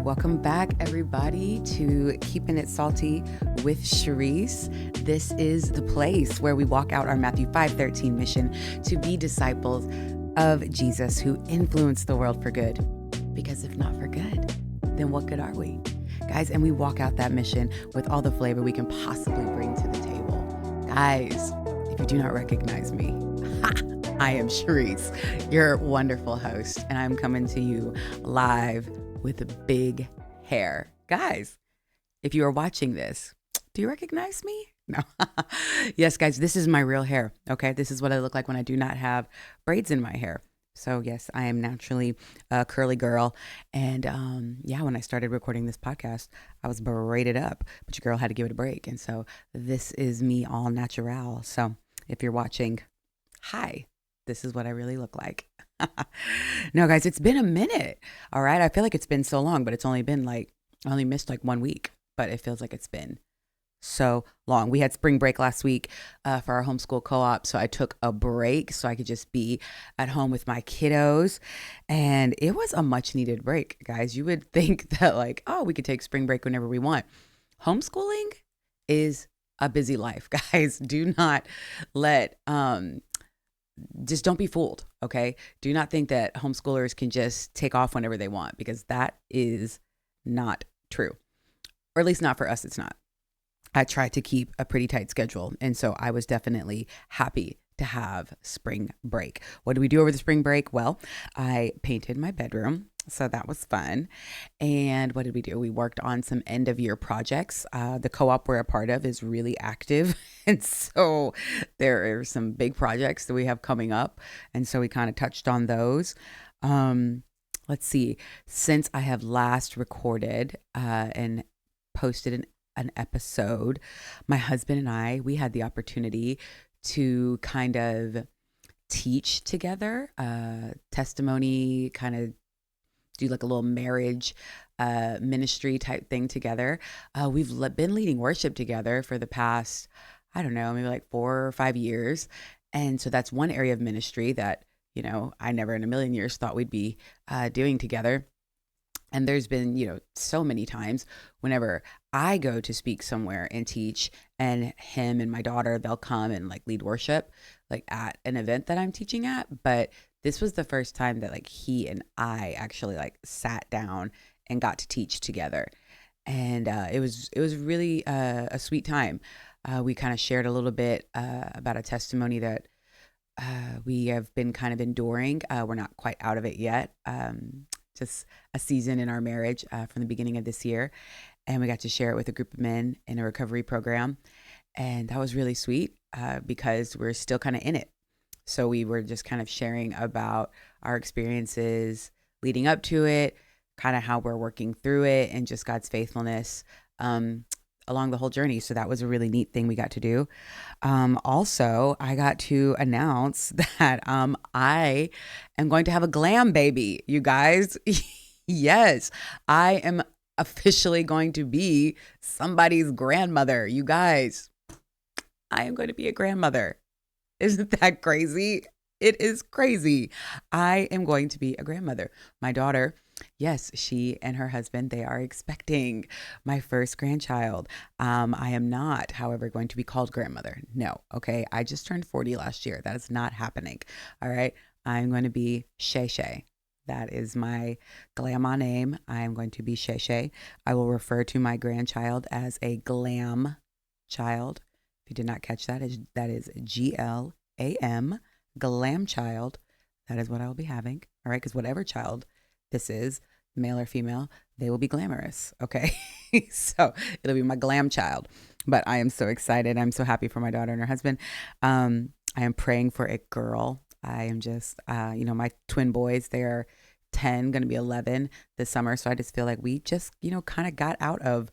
Welcome back, everybody, to Keeping It Salty with Sharesse. This is the place where we walk out our Matthew 5:13 mission to be disciples of Jesus who influence the world for good. Because if not for good, then what good are we? Guys, and we walk out that mission with all the flavor we can possibly bring to the table. Guys, if you do not recognize me, I am Sharesse, your wonderful host, and I'm coming to you live with big hair. Guys, if you are watching this, do you recognize me? No. Yes, guys, this is my real hair. Okay, this is what I look like when I do not have braids in my hair. So yes, I am naturally a curly girl. And when I started recording this podcast, I was braided up, but your girl had to give it a break. And so this is me all natural. So if you're watching, hi, this is what I really look like. No, guys, it's been a minute. All right. I feel like it's been so long, but it's only been I only missed 1 week, but it feels like it's been so long. We had spring break last week for our homeschool co-op. So I took a break so I could just be at home with my kiddos. And it was a much needed break, guys. You would think that we could take spring break whenever we want. Homeschooling is a busy life, guys. Do not let, just don't be fooled. Okay. Do not think that homeschoolers can just take off whenever they want, because that is not true, or at least not for us. It's not. I tried to keep a pretty tight schedule. And so I was definitely happy to have spring break. What did we do over the spring break? Well, I painted my bedroom. So that was fun. And what did we do? We worked on some end of year projects. The co-op we're a part of is really active. And so there are some big projects that we have coming up. And so we kind of touched on those. Let's see. Since I have last recorded and posted an episode, my husband and I, we had the opportunity to kind of teach together, testimony, kind of do a little marriage ministry type thing together. We've been leading worship together for the past, I don't know, maybe 4 or 5 years. And so that's one area of ministry that, I never in a million years thought we'd be doing together. And there's been, so many times whenever I go to speak somewhere and teach, and him and my daughter, they'll come and lead worship at an event that I'm teaching at. But this was the first time that he and I actually sat down and got to teach together. And it was really a sweet time. We kind of shared a little bit about a testimony that we have been kind of enduring. We're not quite out of it yet. Just a season in our marriage from the beginning of this year. And we got to share it with a group of men in a recovery program. And that was really sweet because we're still kind of in it. So we were just kind of sharing about our experiences leading up to it, kind of how we're working through it, and just God's faithfulness along the whole journey. So that was a really neat thing we got to do. Also, I got to announce that I am going to have a glam baby, you guys. Yes, I am officially going to be somebody's grandmother, you guys. I am going to be a grandmother. Isn't that crazy? It is crazy. I am going to be a grandmother. My daughter, yes, she and her husband, they are expecting my first grandchild. I am not, however, going to be called grandmother. No, okay? I just turned 40 last year. That is not happening, all right? I'm going to be Shay Shay. That is my grandma name. I am going to be Shay Shay. I will refer to my grandchild as a glam child. If you did not catch that, that is GLAM, glam child. That is what I will be having, all right? Because whatever child this is, male or female, they will be glamorous, okay? So it'll be my glam child. But I am so excited. I'm so happy for my daughter and her husband. I am praying for a girl. I am just, my twin boys, they are 10, going to be 11 this summer. So I just feel like we just, kind of got out of,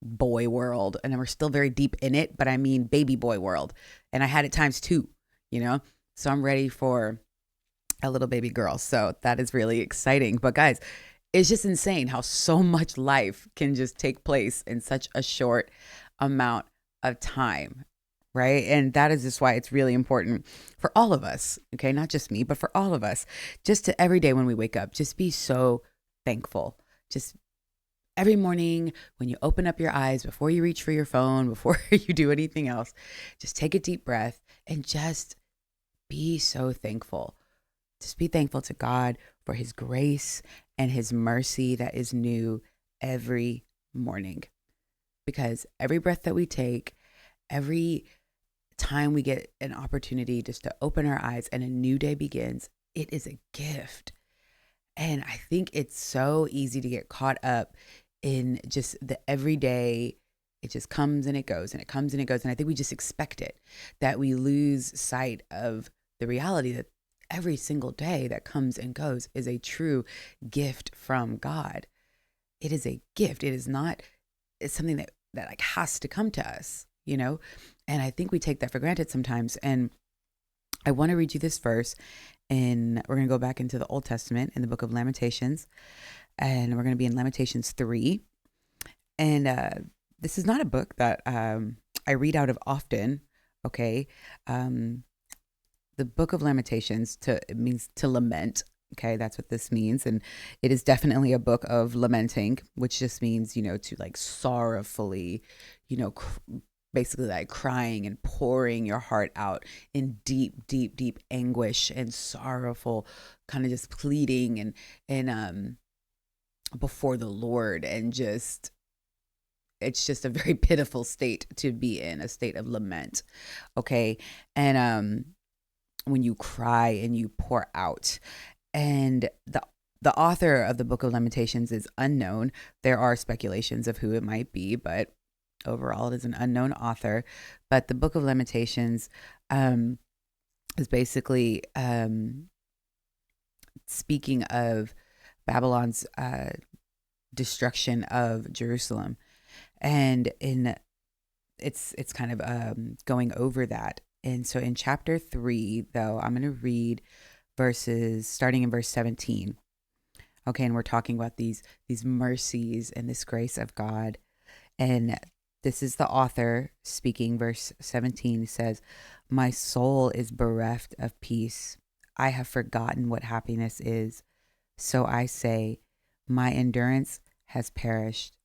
boy world, and we're still very deep in it, but I mean baby boy world. And I had it times 2, so I'm ready for a little baby girl. So that is really exciting. But guys, it's just insane how so much life can just take place in such a short amount of time, right? And that is just why it's really important for all of us, okay? Not just me, but for all of us, just to every day when we wake up, just be so thankful. Just every morning when you open up your eyes, before you reach for your phone, before you do anything else, just take a deep breath and just be so thankful. Just be thankful to God for his grace and his mercy that is new every morning. Because every breath that we take, every time we get an opportunity just to open our eyes and a new day begins, it is a gift. And I think it's so easy to get caught up in just the everyday. It just comes and it goes and it comes and it goes. And I think we just expect it, that we lose sight of the reality that every single day that comes and goes is a true gift from God. It is a gift. It is not, it's something that like has to come to us, you know? And I think we take that for granted sometimes. And I want to read you this verse, and we're going to go back into the Old Testament in the book of Lamentations, and we're going to be in Lamentations 3. And this is not a book that I read out of often, okay? The book of Lamentations, it means to lament, okay? That's what this means. And it is definitely a book of lamenting, which just means, to like sorrowfully, basically like crying and pouring your heart out in deep, deep, deep anguish and sorrowful, kind of just pleading and before the Lord, and just, it's just a very pitiful state to be in, a state of lament. Okay. And when you cry and you pour out, and the author of the book of Lamentations is unknown. There are speculations of who it might be, but overall, it is an unknown author. But the book of Lamentations is basically speaking of Babylon's destruction of Jerusalem, and it's kind of going over that. And so in chapter 3, though, I'm going to read verses starting in verse 17. Okay, and we're talking about these mercies and this grace of God. And this is the author speaking. Verse 17 says, "My soul is bereft of peace. I have forgotten what happiness is. So I say, my endurance has perished.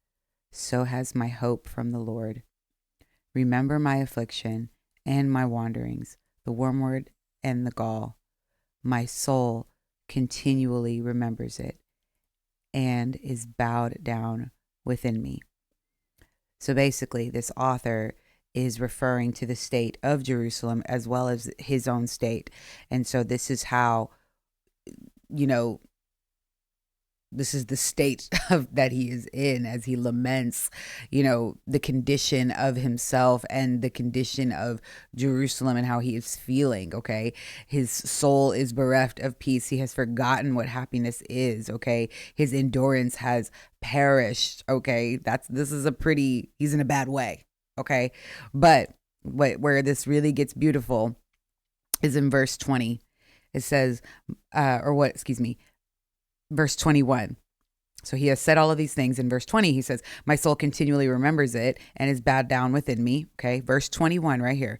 So has my hope from the Lord. Remember my affliction and my wanderings, the wormwood and the gall. My soul continually remembers it and is bowed down within me." So basically, this author is referring to the state of Jerusalem as well as his own state. And so this is how, this is the state that he is in as he laments, the condition of himself and the condition of Jerusalem and how he is feeling, okay? His soul is bereft of peace. He has forgotten what happiness is, okay? His endurance has perished, okay? He's in a bad way, okay? But where this really gets beautiful is in verse 20. It says, verse 21. So he has said all of these things. In verse 20, he says, my soul continually remembers it and is bowed down within me. Okay. Verse 21 right here.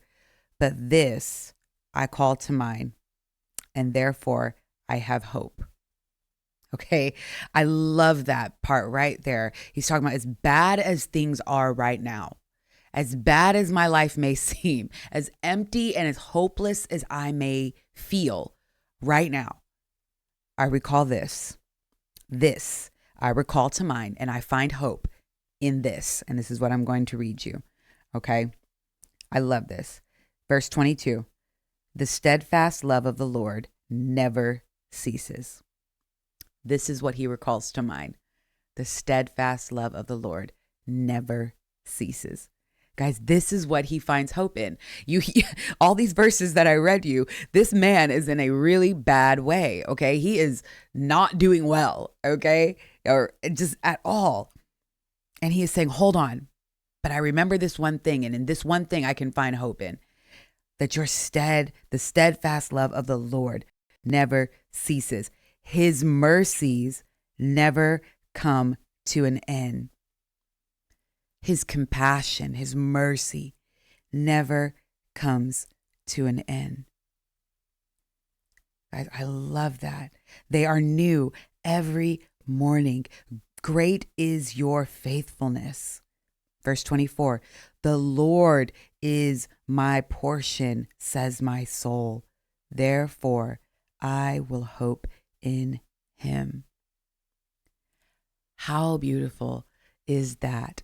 But this I call to mind, and therefore I have hope. Okay. I love that part right there. He's talking about as bad as things are right now, as bad as my life may seem, as empty and as hopeless as I may feel right now, I recall this I recall to mind, and I find hope in this. And this is what I'm going to read you. Okay. I love this. Verse 22, the steadfast love of the Lord never ceases. This is what he recalls to mind. The steadfast love of the Lord never ceases. Guys, this is what he finds hope in. All these verses that I read you, this man is in a really bad way, okay? He is not doing well, okay? Or just at all. And he is saying, hold on, but I remember this one thing, and in this one thing I can find hope in, that the steadfast love of the Lord never ceases. His mercies never come to an end. His compassion, his mercy never comes to an end. I love that. They are new every morning. Great is your faithfulness. Verse 24, the Lord is my portion, says my soul. Therefore, I will hope in him. How beautiful is that?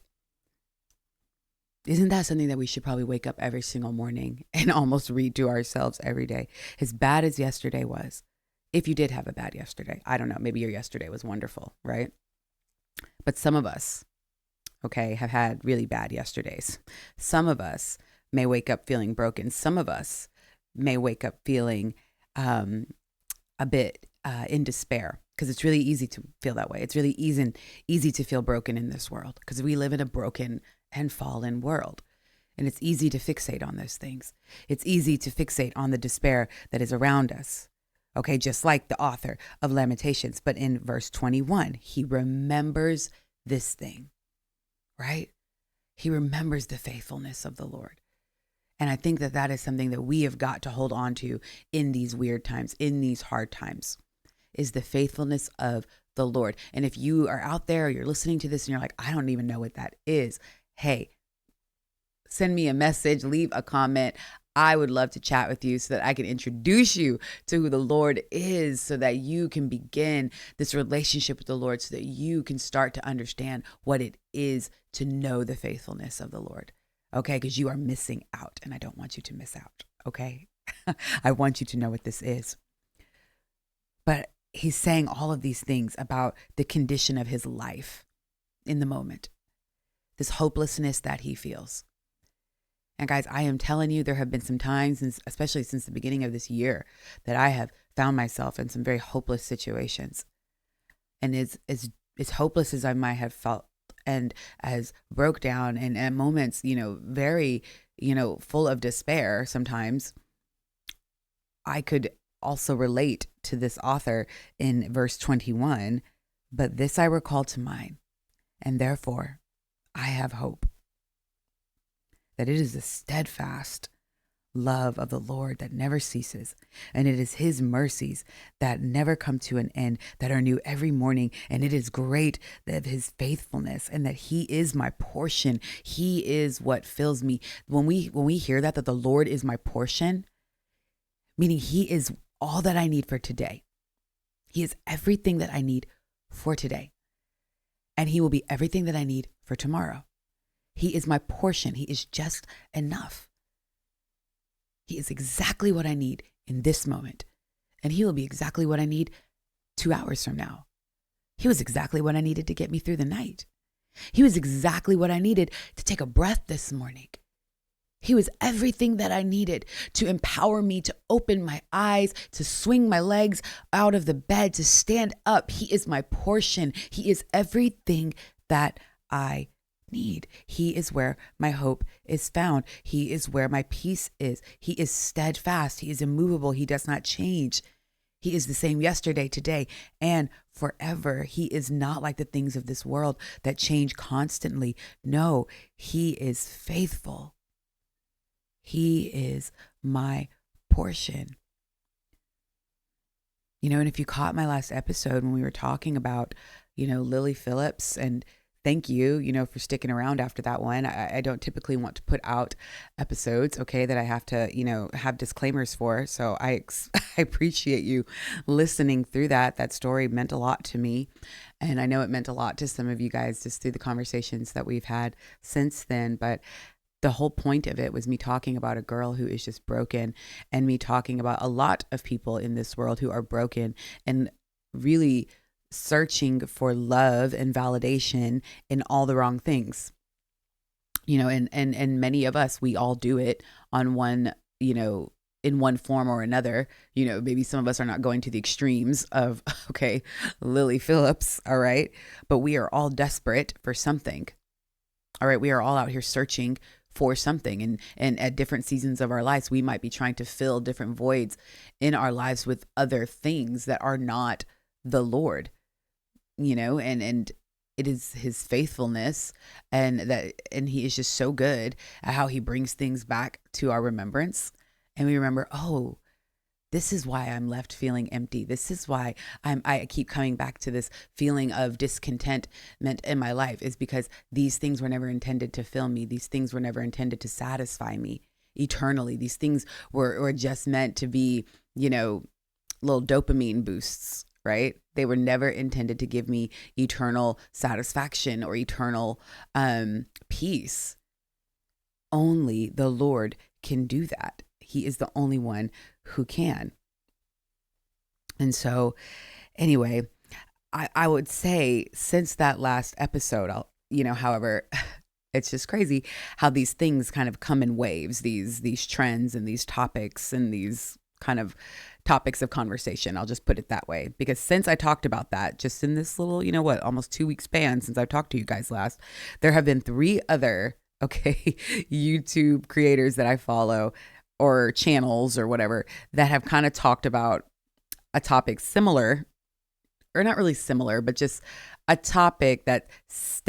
Isn't that something that we should probably wake up every single morning and almost read to ourselves every day? As bad as yesterday was, if you did have a bad yesterday, I don't know, maybe your yesterday was wonderful, right? But some of us, okay, have had really bad yesterdays. Some of us may wake up feeling broken. Some of us may wake up feeling a bit in despair, because it's really easy to feel that way. It's really easy to feel broken in this world because we live in a broken and fallen world. And it's easy to fixate on those things. It's easy to fixate on the despair that is around us. Okay, just like the author of Lamentations. But in verse 21, he remembers this thing, right? He remembers the faithfulness of the Lord. And I think that that is something that we have got to hold on to in these weird times, in these hard times, is the faithfulness of the Lord. And if you are out there, or you're listening to this and you're like, I don't even know what that is. Hey, send me a message, leave a comment. I would love to chat with you so that I can introduce you to who the Lord is, so that you can begin this relationship with the Lord, so that you can start to understand what it is to know the faithfulness of the Lord. Okay, because you are missing out, and I don't want you to miss out. Okay, I want you to know what this is. But he's saying all of these things about the condition of his life in the moment, this hopelessness that he feels. And guys, I am telling you, there have been some times, especially since the beginning of this year, that I have found myself in some very hopeless situations. And as hopeless as I might have felt, and as broke down, and at moments, very, full of despair sometimes, I could also relate to this author in verse 21. But this I recall to mind, and therefore I have hope. That it is the steadfast love of the Lord that never ceases, and it is his mercies that never come to an end, that are new every morning. And it is great of his faithfulness, and that he is my portion. He is what fills me. When we hear that the Lord is my portion, meaning he is all that I need for today. He is everything that I need for today, and he will be everything that I need for tomorrow. He is my portion. He is just enough. He is exactly what I need in this moment. And he will be exactly what I need 2 hours from now. He was exactly what I needed to get me through the night. He was exactly what I needed to take a breath this morning. He was everything that I needed to empower me to open my eyes, to swing my legs out of the bed, to stand up. He is my portion. He is everything that I need. He is where my hope is found. He is where my peace is. He is steadfast. He is immovable. He does not change. He is the same yesterday, today, and forever. He is not like the things of this world that change constantly. No, he is faithful. He is my portion. And if you caught my last episode when we were talking about, Lily Phillips, and thank you, for sticking around after that one. I don't typically want to put out episodes, okay, that I have to, have disclaimers for. So I appreciate you listening through that. That story meant a lot to me. And I know it meant a lot to some of you guys just through the conversations that we've had since then. But the whole point of it was me talking about a girl who is just broken, and me talking about a lot of people in this world who are broken and really searching for love and validation in all the wrong things. And many of us, we all do it on one, in one form or another. Maybe some of us are not going to the extremes of, okay, Lily Phillips, all right, but we are all desperate for something. All right, we are all out here searching for something, and at different seasons of our lives, we might be trying to fill different voids in our lives with other things that are not the Lord. And it is his faithfulness, and he is just so good at how he brings things back to our remembrance. And we remember, oh, This is why I'm left feeling empty. This is why I keep coming back to this feeling of discontentment in my life, is because these things were never intended to fill me. These things were never intended to satisfy me eternally. These things were just meant to be, little dopamine boosts, right? They were never intended to give me eternal satisfaction or eternal peace. Only the Lord can do that. He is the only one who can. And so anyway, I would say since that last episode, however, it's just crazy how these things kind of come in waves, these trends and these topics and these kind of topics of conversation. I'll just put it that way, because since I talked about that, just in this little, almost 2 week span since I've talked to you guys last, there have been 3 other, YouTube creators that I follow, or channels or whatever, that have kind of talked about a topic similar, or not really similar, but just a topic that is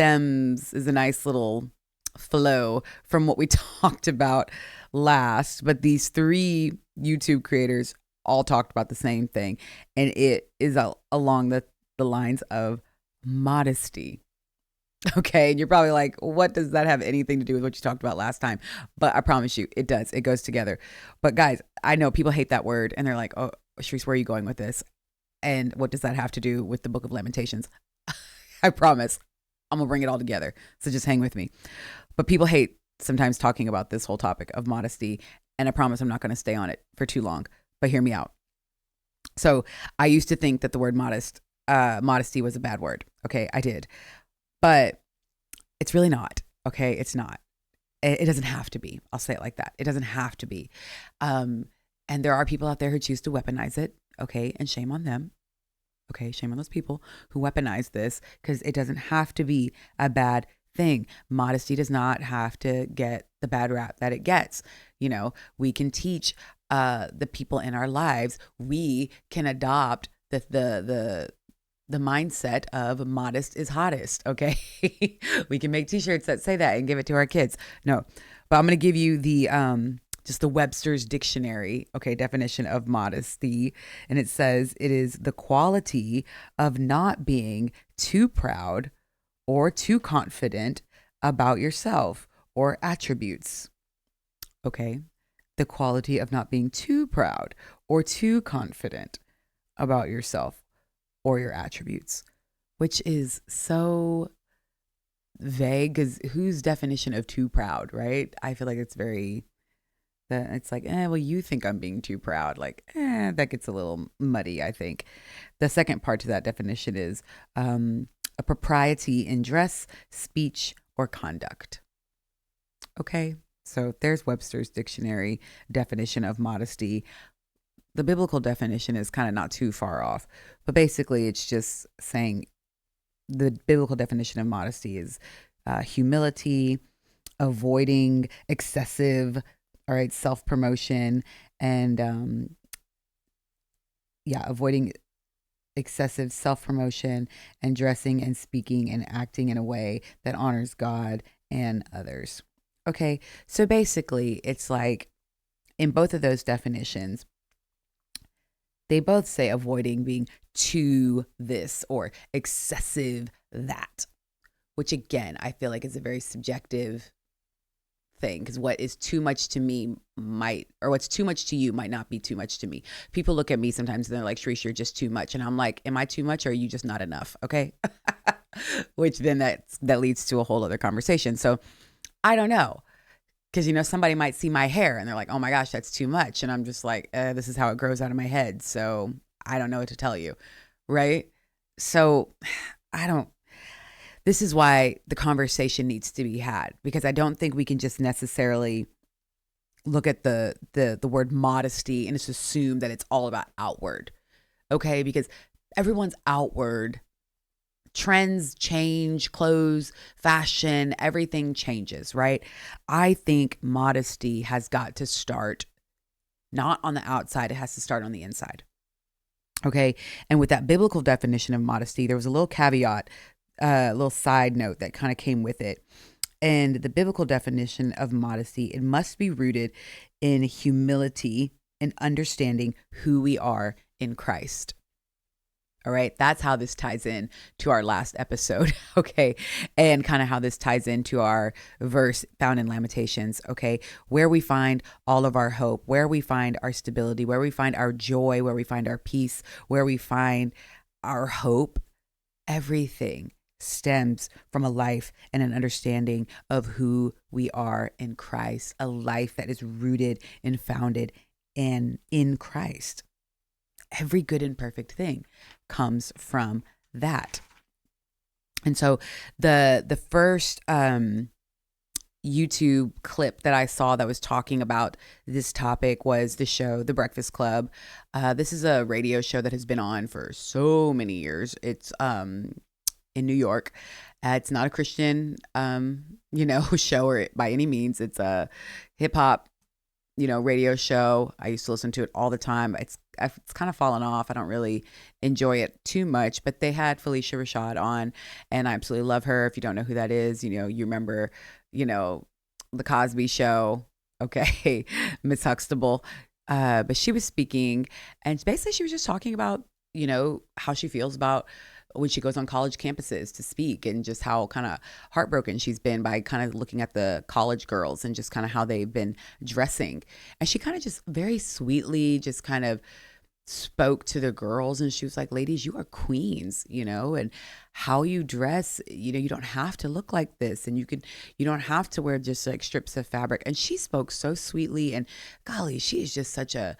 a nice little flow from what we talked about last. But these 3 YouTube creators all talked about the same thing, and it is along the lines of modesty. Okay, and you're probably like, what does that have anything to do with what you talked about last time? But I promise you, it does. It goes together. But guys, I know people hate that word, and they're like, oh, Sharesse, where are you going with this? And what does that have to do with the Book of Lamentations? I promise I'm going to bring it all together. So just hang with me. But people hate sometimes talking about this whole topic of modesty, and I promise I'm not going to stay on it for too long. But hear me out. So I used to think that the word modesty was a bad word. Okay, I did. But it's really not. Okay, it's not. It doesn't have to be. I'll say it like that. It doesn't have to be. And there are people out there who choose to weaponize it. Okay, and shame on them. Okay, shame on those people who weaponize this, because it doesn't have to be a bad thing. Modesty does not have to get the bad rap that it gets. We can teach the people in our lives. We can adopt the mindset of modest is hottest. Okay. We can make t-shirts that say that and give it to our kids. No, but I'm going to give you the, just the Webster's dictionary, definition of modesty. And it says it is the quality of not being too proud or too confident about yourself or attributes. Okay. The quality of not being too proud or too confident about yourself or your attributes, which is so vague, because whose definition of too proud, right? I feel like it's like, well, you think I'm being too proud. Like, that gets a little muddy, I think. The second part to that definition is a propriety in dress, speech, or conduct. Okay, so there's Webster's dictionary definition of modesty. The biblical definition is kind of not too far off, but basically it's just saying the biblical definition of modesty is humility, avoiding excessive, self-promotion, and avoiding excessive self-promotion, and dressing and speaking and acting in a way that honors God and others. Okay, so basically it's like in both of those definitions, they both say avoiding being too this or excessive that, which again, I feel like is a very subjective thing, because what is too much to me what's too much to you might not be too much to me. People look at me sometimes and they're like, Sharesse, you're just too much. And I'm like, am I too much, or are you just not enough? Okay. Which then that leads to a whole other conversation. So I don't know. Because, somebody might see my hair and they're like, oh my gosh, that's too much. And I'm just like, this is how it grows out of my head. So I don't know what to tell you. Right. So this is why the conversation needs to be had, because I don't think we can just necessarily look at the word modesty and just assume that it's all about outward. Okay. Because everyone's outward. Trends change, clothes, fashion, everything changes, right? I think modesty has got to start not on the outside, it has to start on the inside. Okay. And with that biblical definition of modesty, there was a little caveat, a little side note that kind of came with it. And the biblical definition of modesty, it must be rooted in humility and understanding who we are in Christ. All right. That's how this ties in to our last episode. Okay. And kind of how this ties into our verse found in Lamentations. Okay. Where we find all of our hope, where we find our stability, where we find our joy, where we find our peace, where we find our hope, everything stems from a life and an understanding of who we are in Christ, a life that is rooted and founded in Christ. Every good and perfect thing comes from that. And so the first YouTube clip that I saw that was talking about this topic was the show The Breakfast Club. This is a radio show that has been on for so many years. It's in New York. It's not a Christian show or by any means. It's a hip hop radio show. I used to listen to it all the time. It's kind of fallen off. I don't really enjoy it too much, but they had Felicia Rashad on, and I absolutely love her. If you don't know who that is, you remember, the Cosby Show. Okay. Miss Huxtable. But she was speaking, and basically she was just talking about, how she feels about when she goes on college campuses to speak, and just how kind of heartbroken she's been by kind of looking at the college girls and just kind of how they've been dressing. And she kind of just very sweetly just kind of spoke to the girls, and she was like, ladies, you are queens, and how you dress, you don't have to look like this, and you don't have to wear just like strips of fabric. And she spoke so sweetly, and golly, she is just such a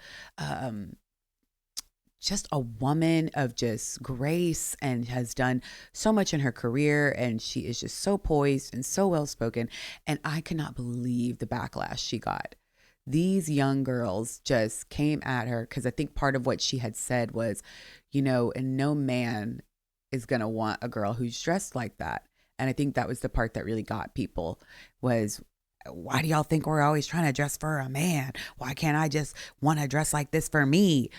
just a woman of just grace, and has done so much in her career. And she is just so poised and so well spoken. And I cannot believe the backlash she got. These young girls just came at her because I think part of what she had said was, and no man is going to want a girl who's dressed like that. And I think that was the part that really got people was, why do y'all think we're always trying to dress for a man? Why can't I just want to dress like this for me?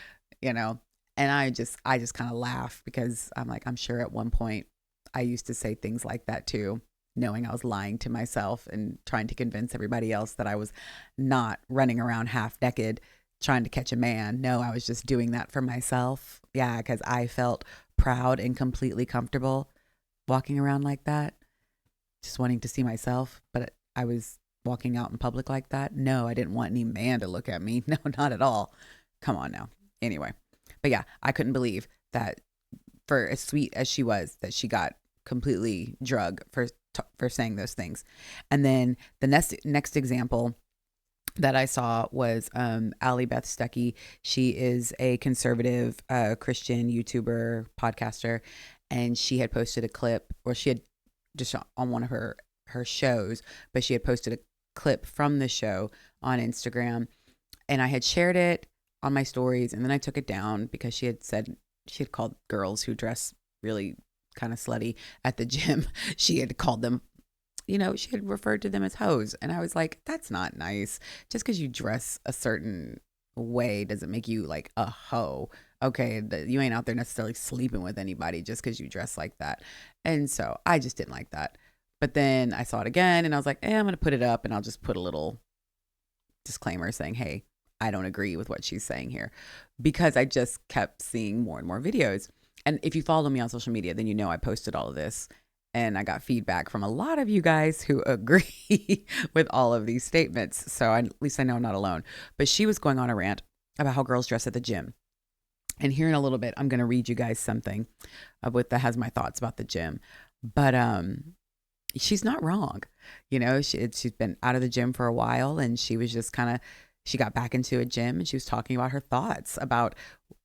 And I just kind of laugh, because I'm like, I'm sure at one point I used to say things like that too, knowing I was lying to myself and trying to convince everybody else that I was not running around half naked trying to catch a man. No, I was just doing that for myself. Yeah, because I felt proud and completely comfortable walking around like that, just wanting to see myself. But I was walking out in public like that. No, I didn't want any man to look at me. No, not at all. Come on now. Anyway. But yeah, I couldn't believe that, for as sweet as she was, that she got completely drugged for saying those things. And then the next example that I saw was Allie Beth Stuckey. She is a conservative Christian YouTuber, podcaster, and she had posted a clip, or she had just on one of her shows, but she had posted a clip from the show on Instagram, and I had shared it on my stories, and then I took it down because she had called girls who dress really kind of slutty at the gym. She had called them, she had referred to them as hoes. And I was like, that's not nice. Just because you dress a certain way doesn't make you like a hoe. Okay, you ain't out there necessarily sleeping with anybody just because you dress like that. And so I just didn't like that. But then I saw it again, and I was like, I'm going to put it up, and I'll just put a little disclaimer saying, hey, I don't agree with what she's saying here, because I just kept seeing more and more videos. And if you follow me on social media, then I posted all of this, and I got feedback from a lot of you guys who agree with all of these statements. So at least I know I'm not alone. But she was going on a rant about how girls dress at the gym. And here in a little bit, I'm going to read you guys something that has my thoughts about the gym. But she's not wrong. She's been out of the gym for a while, and she was just she got back into a gym, and she was talking about her thoughts about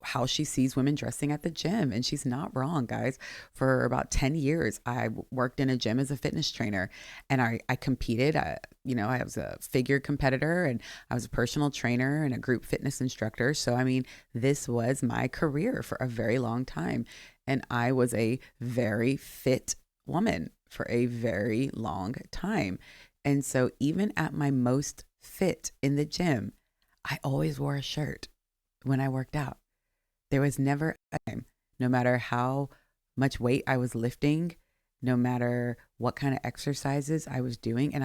how she sees women dressing at the gym. And she's not wrong, guys. For about 10 years, I worked in a gym as a fitness trainer, and I competed. I was a figure competitor, and I was a personal trainer and a group fitness instructor. So, this was my career for a very long time. And I was a very fit woman for a very long time. And so even at my most fit in the gym, I always wore a shirt when I worked out. There was never a time, no matter how much weight I was lifting, no matter what kind of exercises I was doing. And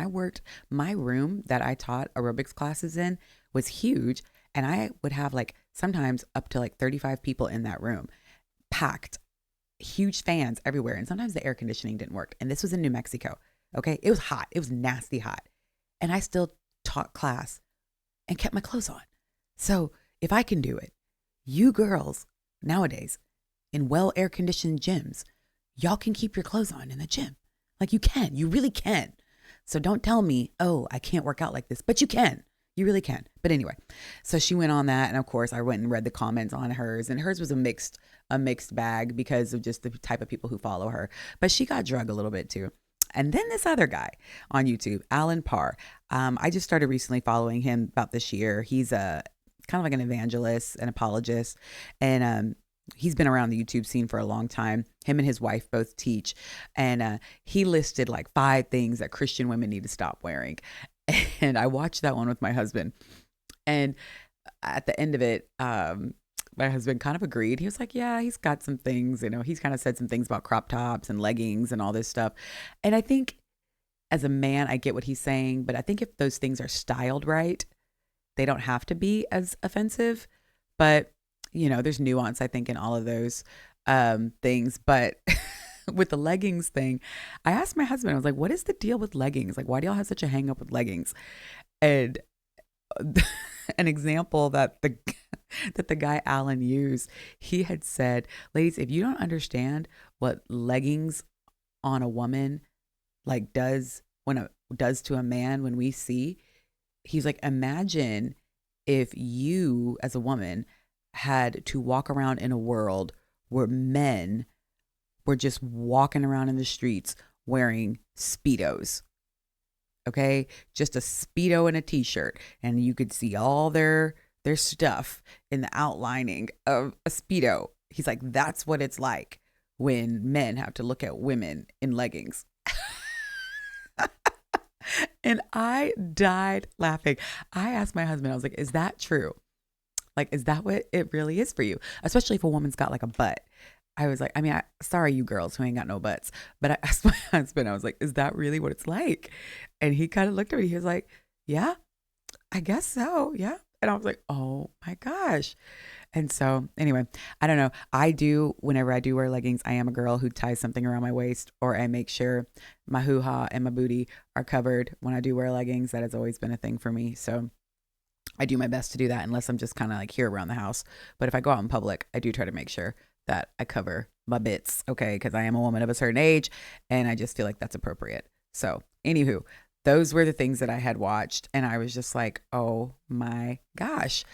my room that I taught aerobics classes in was huge. And I would have like sometimes up to like 35 people in that room, packed, huge fans everywhere. And sometimes the air conditioning didn't work. And this was in New Mexico. Okay. It was hot. It was nasty hot. And I still taught class and kept my clothes on. So if I can do it, you girls nowadays in well air conditioned gyms, y'all can keep your clothes on in the gym. Like you can, you really can. So don't tell me, oh, I can't work out like this, but you can. You really can. But anyway, so she went on that. And of course I went and read the comments on hers, and hers was a mixed bag because of just the type of people who follow her. But she got drug a little bit too. And then this other guy on YouTube, Alan Parr. I just started recently following him about this year. He's a kind of like an evangelist, an apologist, and he's been around the YouTube scene for a long time. Him and his wife both teach, and he listed like 5 things that Christian women need to stop wearing. And I watched that one with my husband, and at the end of it, my husband kind of agreed. He was like, yeah, he's got some things, he's kind of said some things about crop tops and leggings and all this stuff. And I think as a man, I get what he's saying, but I think if those things are styled right, they don't have to be as offensive. But, there's nuance, I think, in all of those things. But with the leggings thing, I asked my husband, I was like, what is the deal with leggings? Like, why do y'all have such a hang up with leggings? And an example that the guy Alan used, he had said, ladies, if you don't understand what leggings on a woman like does to a man when we see, he's like, imagine if you as a woman had to walk around in a world where men were just walking around in the streets wearing Speedos. Okay, just a Speedo and a t-shirt, and you could see all their stuff in the outlining of a Speedo. He's like, that's what it's like when men have to look at women in leggings. And I died laughing. I asked my husband, I was like, is that true? Like, is that what it really is for you? Especially if a woman's got like a butt. I was like, sorry, you girls who ain't got no butts. But I asked my husband, I was like, is that really what it's like? And he kind of looked at me. He was like, yeah, I guess so. Yeah. And I was like, oh my gosh. And so anyway, I don't know. Whenever I do wear leggings, I am a girl who ties something around my waist, or I make sure my hoo-ha and my booty are covered when I do wear leggings. That has always been a thing for me. So I do my best to do that unless I'm just kind of like here around the house. But if I go out in public, I do try to make sure that I cover my bits, okay? Because I am a woman of a certain age, and I just feel like that's appropriate. So anywho, those were the things that I had watched, and I was just like, oh my gosh,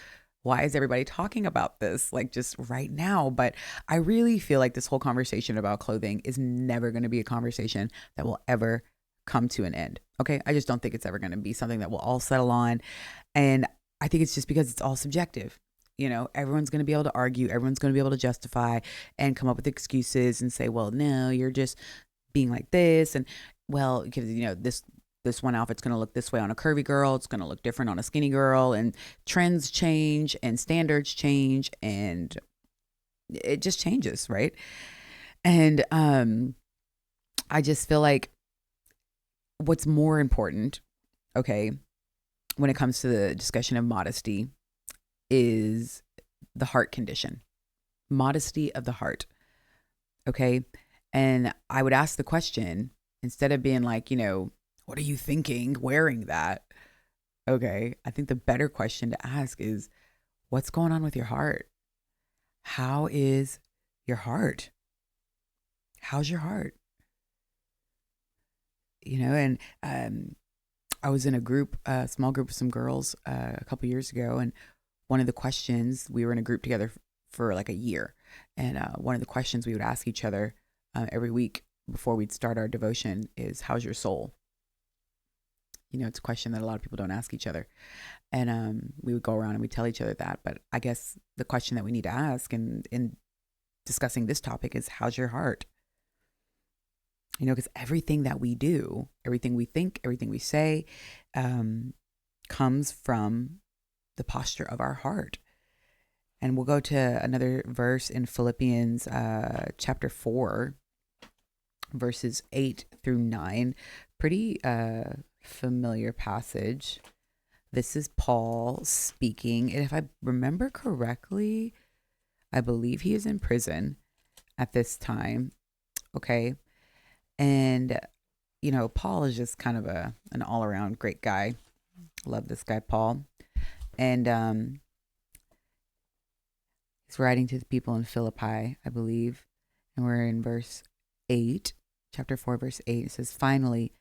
why is everybody talking about this like just right now? But I really feel like this whole conversation about clothing is never going to be a conversation that will ever come to an end, okay? I just don't think it's ever going to be something that we'll all settle on, and I think it's just because it's all subjective. Everyone's going to be able to argue. Everyone's going to be able to justify and come up with excuses and say, well, no, you're just being like this. And well, because, this one outfit's going to look this way on a curvy girl. It's going to look different on a skinny girl, and trends change and standards change, and it just changes. Right. And, I just feel like what's more important, okay, when it comes to the discussion of modesty, is the heart condition, modesty of the heart. Okay. And I would ask the question, instead of being like, what are you thinking wearing that? Okay. I think the better question to ask is, what's going on with your heart? How is your heart? How's your heart? And I was in a small group of some girls a couple years ago, and one of the questions, we were in a group together for like a year, and one of the questions we would ask each other every week before we'd start our devotion is, how's your soul? It's a question that a lot of people don't ask each other, and we would go around and we'd tell each other that. But I guess the question that we need to ask in discussing this topic is, how's your heart? Because everything that we do, everything we think, everything we say comes from the posture of our heart. And we'll go to another verse in Philippians chapter 4, verses 8 through 9. Pretty familiar passage. This is Paul speaking. And if I remember correctly, I believe he is in prison at this time. Okay. And, Paul is just kind of an all around great guy. Love this guy, Paul. And he's writing to the people in Philippi, I believe. And we're in verse 8, chapter 4, verse 8. It says, "Finally,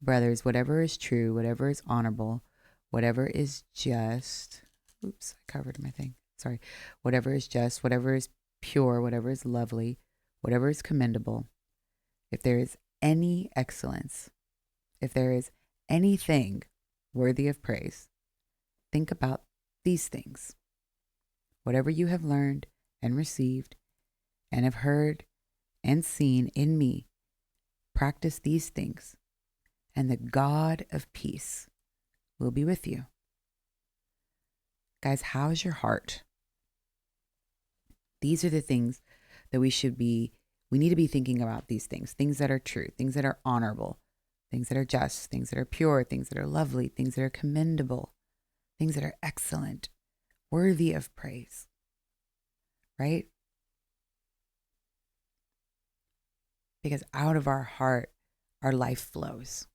brothers, whatever is true, whatever is honorable, whatever is just," oops, I covered my thing. Sorry. "Whatever is just, whatever is pure, whatever is lovely, whatever is commendable, if there is any excellence, if there is anything worthy of praise, think about these things. Whatever you have learned and received and have heard and seen in me, practice these things, and the God of peace will be with you." Guys, how's your heart? These are the things that we need to be thinking about these things that are true, things that are honorable, things that are just, things that are pure, things that are lovely, things that are commendable, things that are excellent, worthy of praise, right? Because out of our heart, our life flows.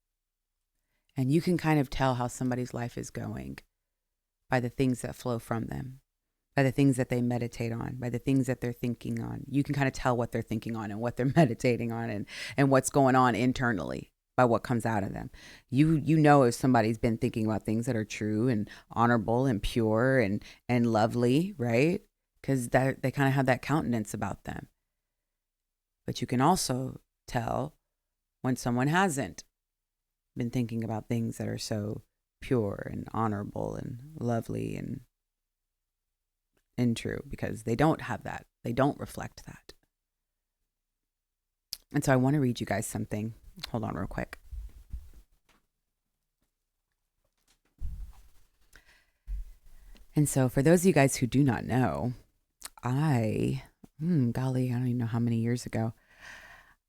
And you can kind of tell how somebody's life is going by the things that flow from them, by the things that they meditate on, by the things that they're thinking on. You can kind of tell what they're thinking on and what they're meditating on and what's going on internally by what comes out of them. You know if somebody's been thinking about things that are true and honorable and pure and lovely, right? Because they kind of have that countenance about them. But you can also tell when someone hasn't been thinking about things that are so pure and honorable and lovely and true, because they don't have that. They don't reflect that. And so I want to read you guys something. Hold on real quick. And so for those of you guys who do not know, golly, I don't even know how many years ago,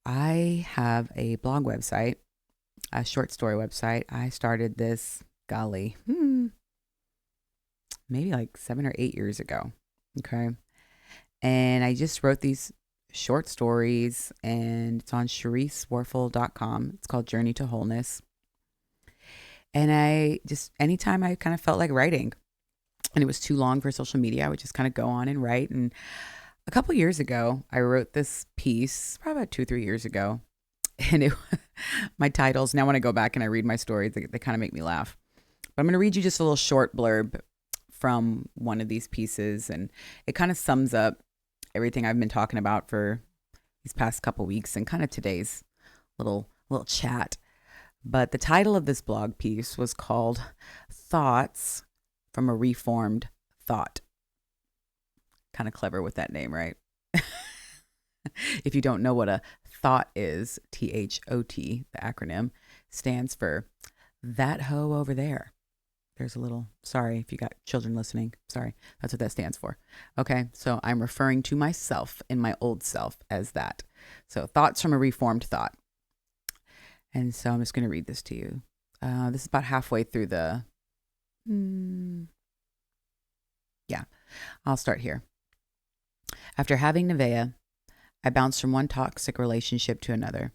I have a blog website, a short story website. I started this, maybe like 7 or 8 years ago. Okay. And I just wrote these short stories, and it's on SharesseWarfel.com. It's called Journey to Wholeness. And anytime I kind of felt like writing and it was too long for social media, I would just kind of go on and write. And a couple years ago, I wrote this piece, probably about 2-3 years ago. And my titles, now when I go back and I read my stories, they kind of make me laugh. But I'm going to read you just a little short blurb from one of these pieces. And it kind of sums up everything I've been talking about for these past couple weeks and kind of today's little chat. But the title of this blog piece was called "Thoughts from a Reformed Thought." Kind of clever with that name, right? If you don't know what a thought is, THOT, the acronym, stands for "that hoe over there." There's a little, sorry if you got children listening. Sorry, that's what that stands for. Okay, so I'm referring to myself in my old self as that. So thoughts from a reformed thought. And so I'm just going to read this to you. This is about halfway through I'll start here. After having Nevaeh, I bounced from one toxic relationship to another.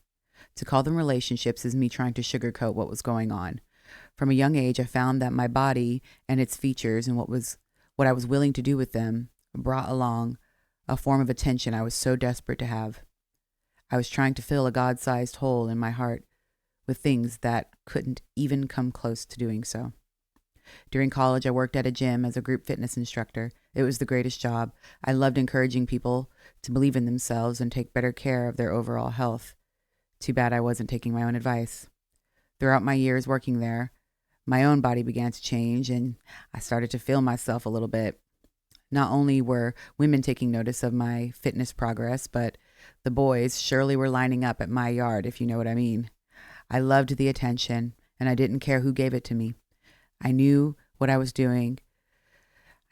To call them relationships is me trying to sugarcoat what was going on. From a young age, I found that my body and its features and what I was willing to do with them brought along a form of attention I was so desperate to have. I was trying to fill a God-sized hole in my heart with things that couldn't even come close to doing so. During college, I worked at a gym as a group fitness instructor. It was the greatest job. I loved encouraging people to believe in themselves and take better care of their overall health. Too bad I wasn't taking my own advice. Throughout my years working there, my own body began to change, and I started to feel myself a little bit. Not only were women taking notice of my fitness progress, but the boys surely were lining up at my yard, if you know what I mean. I loved the attention, and I didn't care who gave it to me. I knew what I was doing.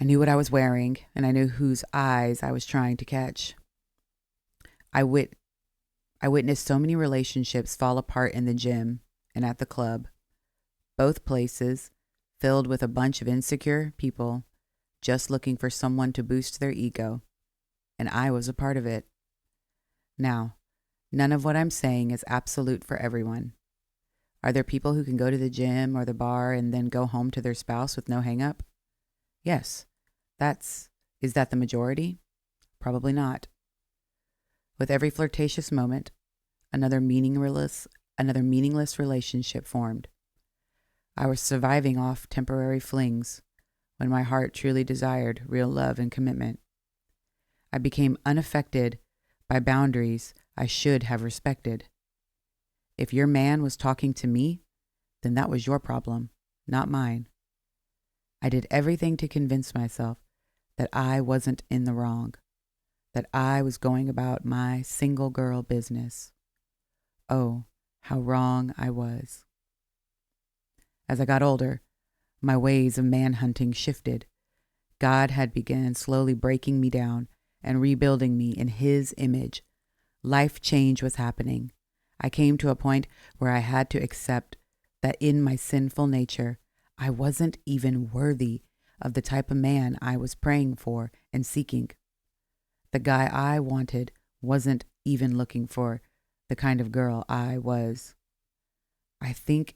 I knew what I was wearing, and I knew whose eyes I was trying to catch. I witnessed so many relationships fall apart in the gym and at the club. Both places filled with a bunch of insecure people just looking for someone to boost their ego. And I was a part of it. Now, none of what I'm saying is absolute for everyone. Are there people who can go to the gym or the bar and then go home to their spouse with no hang up? Yes. Is that the majority? Probably not. With every flirtatious moment, another meaningless relationship formed. I was surviving off temporary flings when my heart truly desired real love and commitment. I became unaffected by boundaries I should have respected. If your man was talking to me, then that was your problem, not mine. I did everything to convince myself that I wasn't in the wrong, that I was going about my single girl business. Oh, how wrong I was. As I got older, my ways of manhunting shifted. God had begun slowly breaking me down and rebuilding me in His image. Life change was happening. I came to a point where I had to accept that in my sinful nature, I wasn't even worthy of the type of man I was praying for and seeking. The guy I wanted wasn't even looking for the kind of girl I was. I think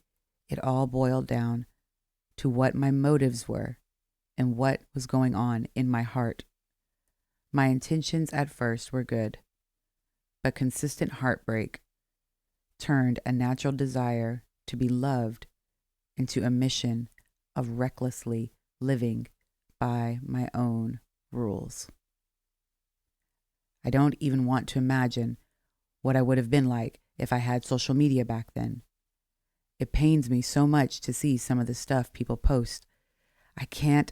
it all boiled down to what my motives were and what was going on in my heart. My intentions at first were good, but consistent heartbreak turned a natural desire to be loved into a mission of recklessly living by my own rules. I don't even want to imagine what I would have been like if I had social media back then. It pains me so much to see some of the stuff people post. I can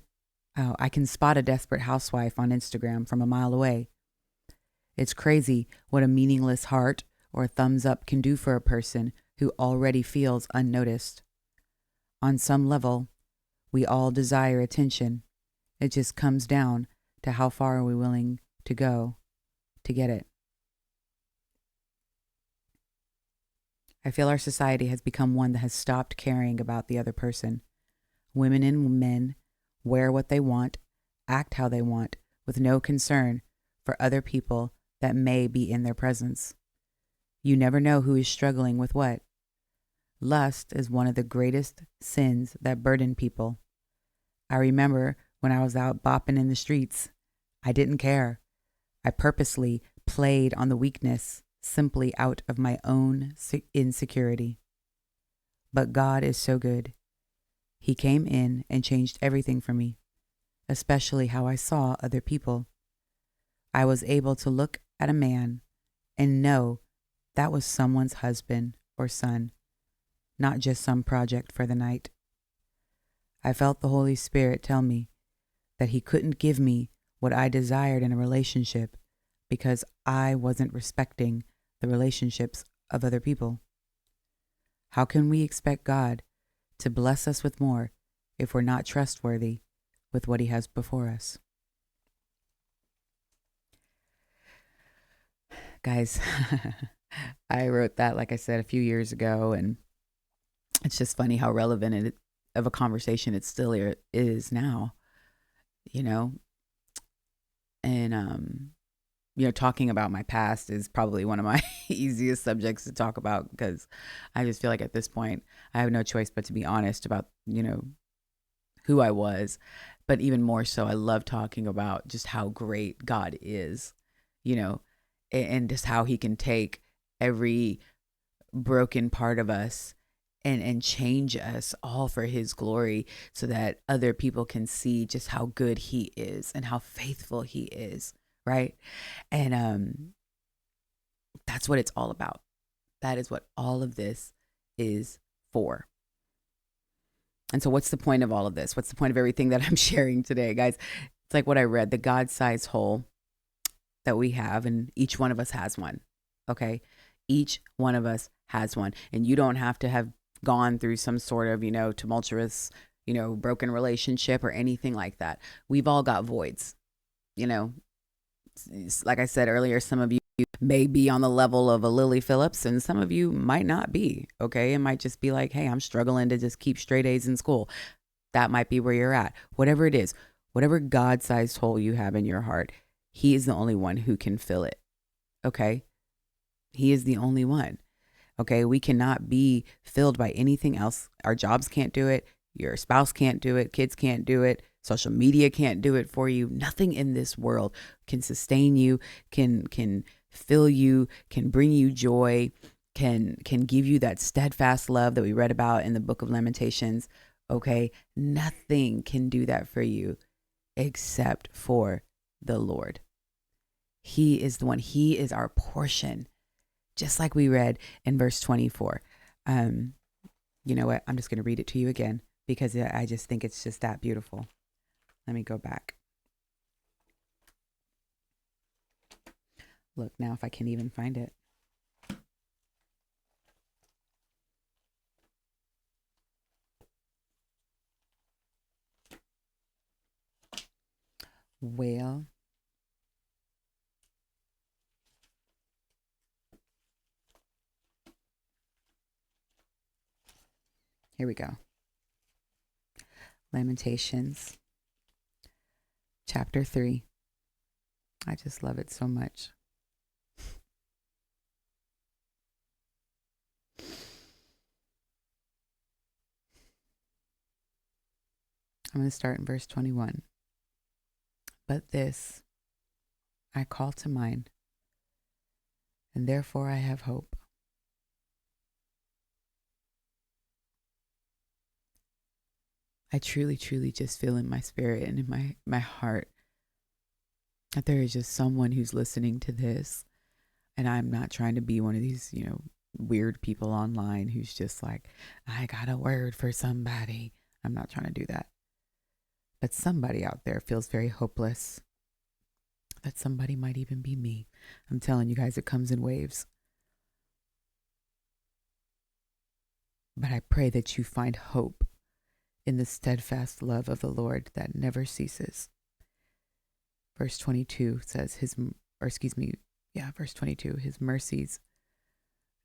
spot a desperate housewife on Instagram from a mile away. It's crazy what a meaningless heart or a thumbs up can do for a person who already feels unnoticed. On some level, we all desire attention. It just comes down to how far are we willing to go to get it. I feel our society has become one that has stopped caring about the other person. Women and men wear what they want, act how they want, with no concern for other people that may be in their presence. You never know who is struggling with what. Lust is one of the greatest sins that burden people. I remember when I was out bopping in the streets, I didn't care. I purposely played on the weakness simply out of my own insecurity. But God is so good. He came in and changed everything for me, especially how I saw other people. I was able to look at a man and know that was someone's husband or son, not just some project for the night. I felt the Holy Spirit tell me that He couldn't give me what I desired in a relationship because I wasn't respecting the relationships of other people. How can we expect God to bless us with more if we're not trustworthy with what He has before us? Guys, I wrote that, like I said, a few years ago, and it's just funny how relevant of a conversation it still is now, and talking about my past is probably one of my easiest subjects to talk about because I just feel like at this point I have no choice but to be honest about, who I was. But even more so, I love talking about just how great God is, and just how He can take every broken part of us and change us all for His glory so that other people can see just how good He is and how faithful He is. Right. And that's what it's all about. That is what all of this is for. And so what's the point of all of this? What's the point of everything that I'm sharing today, guys? It's like what I read, the God-sized hole that we have, and each one of us has one. Okay. Each one of us has one. And you don't have to have gone through some sort of, tumultuous, broken relationship or anything like that. We've all got voids, Like I said earlier, some of you may be on the level of a Lily Phillips and some of you might not be. Okay. It might just be like, hey, I'm struggling to just keep straight A's in school. That might be where you're at. Whatever it is, whatever God-sized hole you have in your heart, he is the only one who can fill it. Okay? He is the only one. Okay? We cannot be filled by anything else. Our jobs can't do it. Your spouse can't do it. Kids can't do it. Social media can't do it for you. Nothing in this world can sustain you, can fill you, can bring you joy, can give you that steadfast love that we read about in the book of Lamentations. Okay? Nothing can do that for you except for the Lord. He is the one. He is our portion. Just like we read in verse 24. You know what? I'm just going to read it to you again because I just think it's just that beautiful. Let me go back. Look now if I can even find it. Well, here we go. Lamentations, chapter 3. I just love it so much. I'm going to start in verse 21. But this I call to mind, and therefore I have hope. I truly, truly just feel in my spirit and in my heart that there is just someone who's listening to this. And I'm not trying to be one of these, weird people online who's just like, I got a word for somebody. I'm not trying to do that. But somebody out there feels very hopeless. That somebody might even be me. I'm telling you guys, it comes in waves. But I pray that you find hope in the steadfast love of the Lord that never ceases. Verse 22 says verse 22, his mercies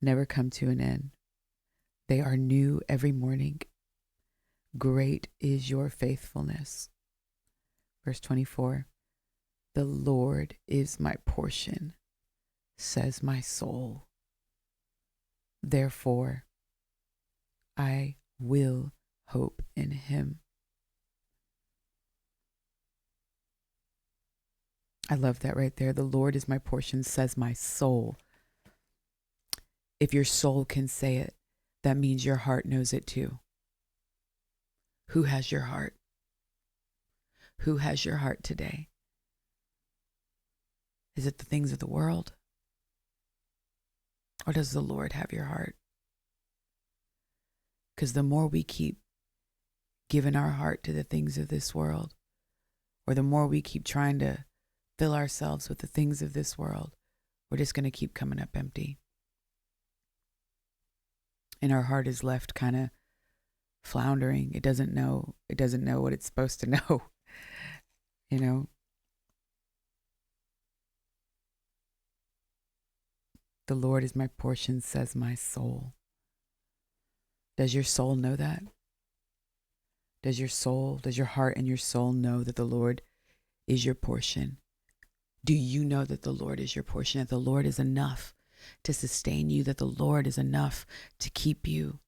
never come to an end. They are new every morning. Great is your faithfulness. Verse 24, the Lord is my portion, says my soul. Therefore, I will hope in him. I love that right there. The Lord is my portion, says my soul. If your soul can say it, that means your heart knows it too. Who has your heart? Who has your heart today? Is it the things of the world? Or does the Lord have your heart? Because the more we keep giving our heart to the things of this world, or the more we keep trying to fill ourselves with the things of this world, we're just going to keep coming up empty. And our heart is left kind of floundering. It doesn't know what it's supposed to know. The Lord is my portion, says my soul. Does your soul know that? Does your heart and your soul know that the Lord is your portion? Do you know that the Lord is your portion, that the Lord is enough to sustain you, that the Lord is enough to keep you?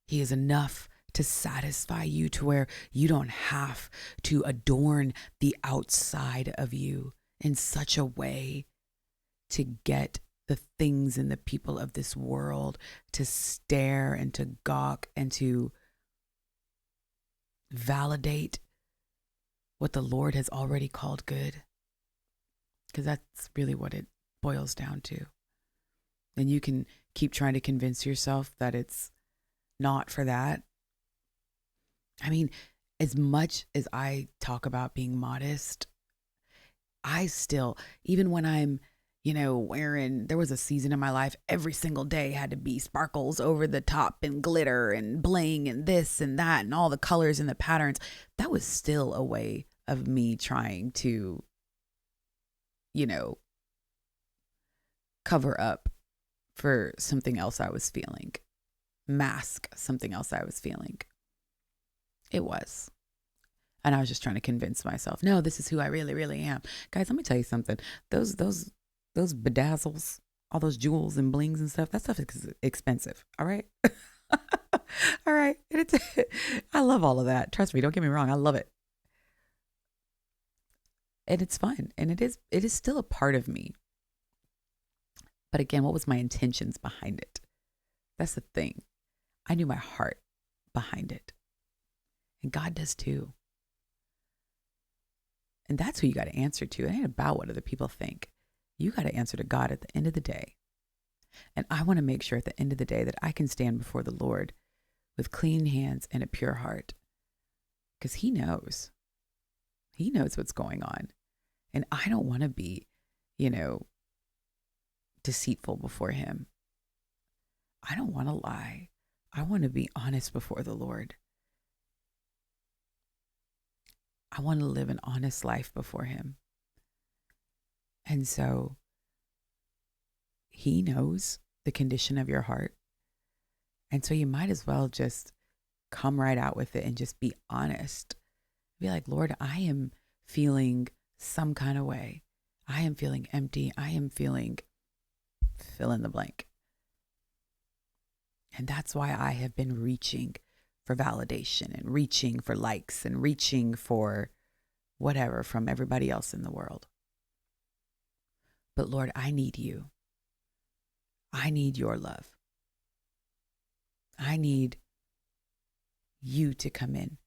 He is enough to satisfy you to where you don't have to adorn the outside of you in such a way to get the things and the people of this world to stare and to gawk and to validate what the Lord has already called good. Because that's really what it boils down to. And you can keep trying to convince yourself that it's not for that. I mean, as much as I talk about being modest, I still, even when I'm wearing, there was a season in my life, every single day had to be sparkles over the top and glitter and bling and this and that and all the colors and the patterns. That was still a way of me trying to, cover up for something else I was feeling, mask something else I was feeling. It was. And I was just trying to convince myself, no, this is who I really, really am. Guys, let me tell you something. Those bedazzles, all those jewels and blings and stuff, that stuff is expensive. All right. All right. I love all of that. Trust me. Don't get me wrong. I love it. And it's fun. And it is still a part of me. But again, what was my intentions behind it? That's the thing. I knew my heart behind it. And God does too. And that's who you got to answer to. It ain't about what other people think. You got to answer to God at the end of the day. And I want to make sure at the end of the day that I can stand before the Lord with clean hands and a pure heart. Because He knows. He knows what's going on. And I don't want to be, deceitful before Him. I don't want to lie. I want to be honest before the Lord. I want to live an honest life before Him. And so He knows the condition of your heart. And so you might as well just come right out with it and just be honest. Be like, Lord, I am feeling some kind of way. I am feeling empty. I am feeling fill in the blank. And that's why I have been reaching for validation and reaching for likes and reaching for whatever from everybody else in the world. But Lord, I need You. I need Your love. I need You to come in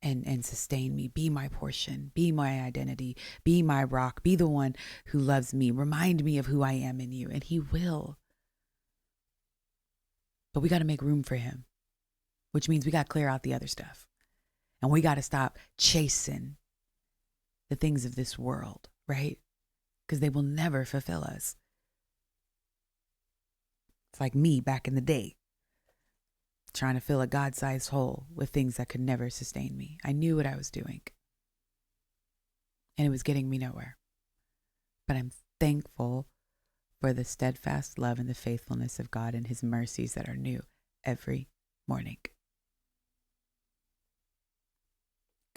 and sustain me, be my portion, be my identity, be my rock, be the one who loves me, remind me of who I am in You, and He will. But we got to make room for Him, which means we got to clear out the other stuff. And we got to stop chasing the things of this world, right? Because they will never fulfill us. It's like me back in the day, trying to fill a God-sized hole with things that could never sustain me. I knew what I was doing. And it was getting me nowhere. But I'm thankful for the steadfast love and the faithfulness of God and His mercies that are new every morning.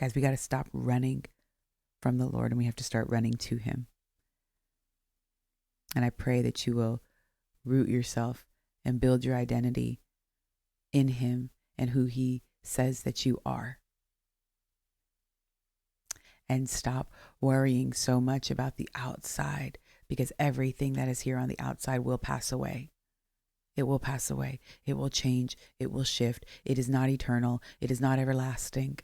Guys, we got to stop running from the Lord and we have to start running to Him. And I pray that you will root yourself and build your identity in Him and who He says that you are. And stop worrying so much about the outside, because everything that is here on the outside will pass away. It will pass away. It will change. It will shift. It is not eternal. It is not everlasting.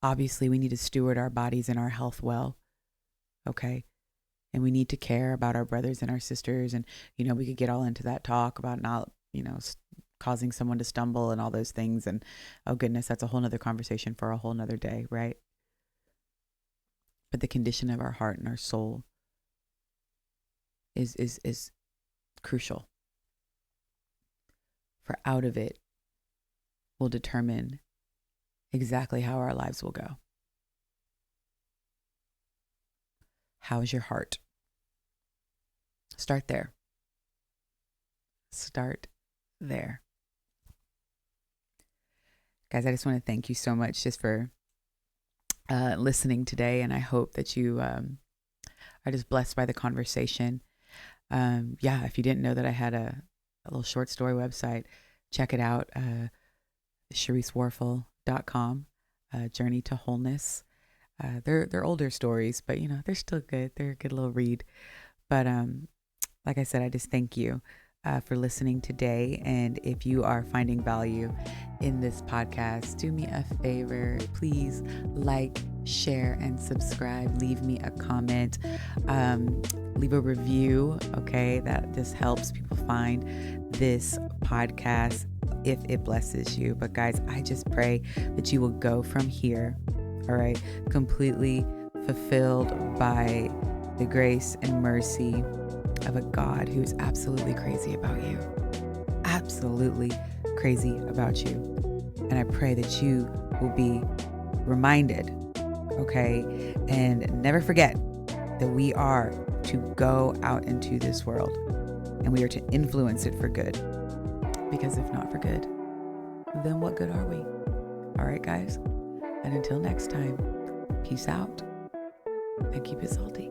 Obviously, we need to steward our bodies and our health well. Okay? And we need to care about our brothers and our sisters. And, we could get all into that talk about not, causing someone to stumble and all those things. And oh goodness, that's a whole nother conversation for a whole nother day, right? But the condition of our heart and our soul is crucial. For out of it will determine exactly how our lives will go. How is your heart? Start there. Start there. Guys, I just want to thank you so much just for listening today. And I hope that you are just blessed by the conversation. If you didn't know that I had a little short story website, check it out. SharesseWarfel.com, Journey to Wholeness. They're older stories, but they're still good. They're a good little read. But like I said, I just thank you for listening today. And if you are finding value in this podcast, do me a favor. Please like, share, and subscribe. Leave me a comment. Leave a review. Okay. That just helps people find this podcast if it blesses you. But guys, I just pray that you will go from here, all right, completely fulfilled by the grace and mercy of a God who is absolutely crazy about you. Absolutely crazy about you. And I pray that you will be reminded, okay, and never forget that we are to go out into this world and we are to influence it for good. Because if not for good, then what good are we? All right, guys. And until next time, peace out and keep it salty.